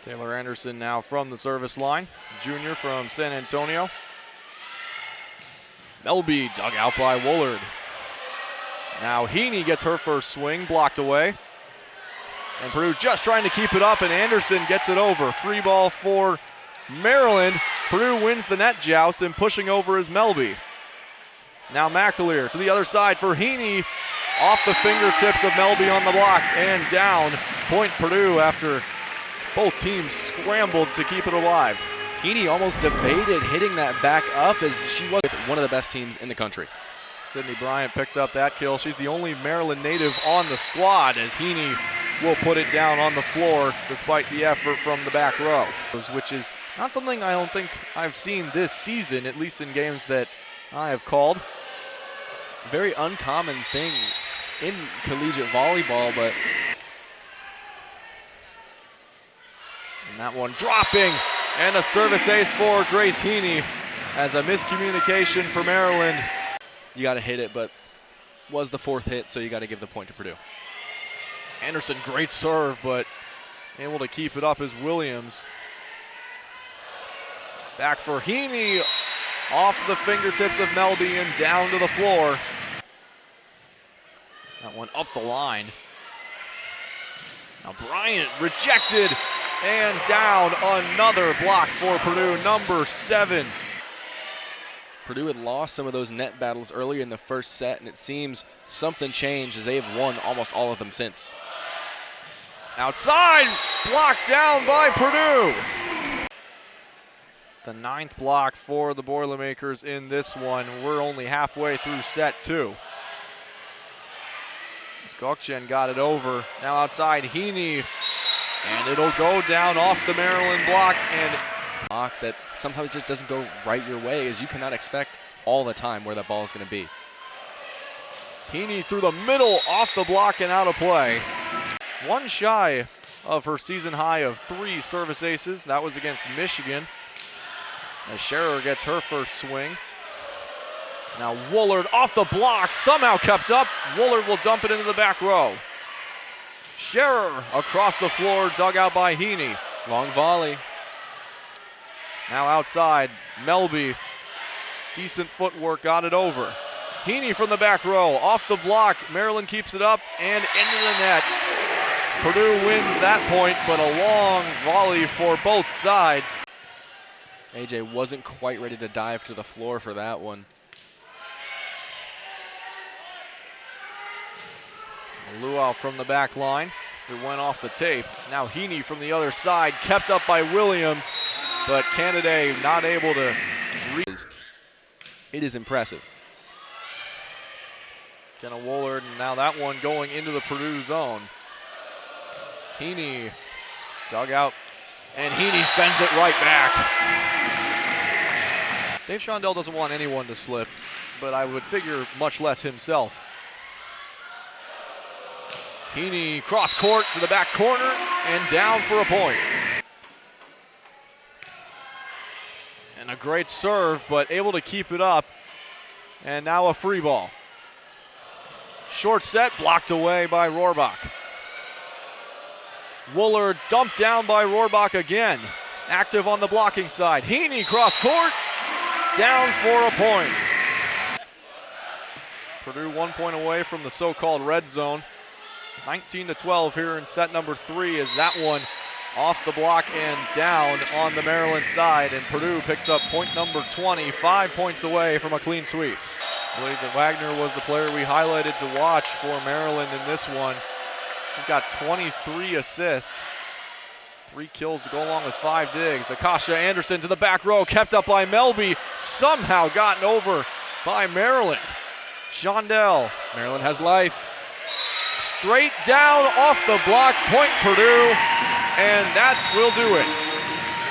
Taylor Anderson now from the service line, junior from San Antonio. Melby dug out by Woolard. Now Heaney gets her first swing, blocked away. And Purdue just trying to keep it up, and Anderson gets it over. Free ball for Maryland. Purdue wins the net joust, and pushing over is Melby. Now McAleer to the other side for Heaney. Off the fingertips of Melby on the block and down. Point Purdue after both teams scrambled to keep it alive. Heaney almost debated hitting that back up, as she was one of the best teams in the country. Sydney Bryant picked up that kill. She's the only Maryland native on the squad, as Heaney will put it down on the floor despite the effort from the back row, which is not something I don't think I've seen this season, at least in games that I have called. Very uncommon thing in collegiate volleyball, but and that one dropping, and a service ace for Grace Heaney as a miscommunication for Maryland. You got to hit it, but was the fourth hit, so you got to give the point to Purdue. Anderson, great serve, but able to keep it up is Williams. Back for Heaney, off the fingertips of Melby and down to the floor. That one up the line. Now Bryant rejected and down. Another block for Purdue, number 7. Purdue had lost some of those net battles earlier in the first set, and it seems something changed as they have won almost all of them since. Outside, blocked down by Purdue. The 9th block for the Boilermakers in this one. We're only halfway through set 2. Skokchen got it over. Now outside, Heaney, and it'll go down off the Maryland block, and block that sometimes just doesn't go right your way, as you cannot expect all the time where that ball is going to be. Heaney through the middle, off the block and out of play. One shy of her season high of 3 service aces. That was against Michigan, as Scherer gets her first swing. Now Woolard off the block, somehow kept up. Woolard will dump it into the back row. Scherer across the floor, dug out by Heaney. Long volley. Now outside, Melby, decent footwork, got it over. Heaney from the back row, off the block. Maryland keeps it up and into the net. Purdue wins that point, but a long volley for both sides. AJ wasn't quite ready to dive to the floor for that one. Luau from the back line. It went off the tape. Now Heaney from the other side, kept up by Williams, but Canada not able to reach. It is impressive. Kenna Woolard, and now that one going into the Purdue zone. Heaney dug out, and Heaney sends it right back. Dave Shondell doesn't want anyone to slip, but I would figure much less himself. Heaney cross court to the back corner and down for a point. And a great serve, but able to keep it up. And now a free ball. Short set, blocked away by Rohrbach. Woolard dumped down by Rohrbach again. Active on the blocking side. Heaney cross court, down for a point. Purdue 1 point away from the so-called red zone. 19-12 here in set number 3, as that one off the block and down on the Maryland side, and Purdue picks up point number 20, 5 points away from a clean sweep. I believe that Wagner was the player we highlighted to watch for Maryland in this one. She's got 23 assists, 3 kills to go along with 5 digs. Akasha Anderson to the back row, kept up by Melby, somehow gotten over by Maryland. Shondell. Maryland has life. Straight down off the block, point Purdue, and that will do it.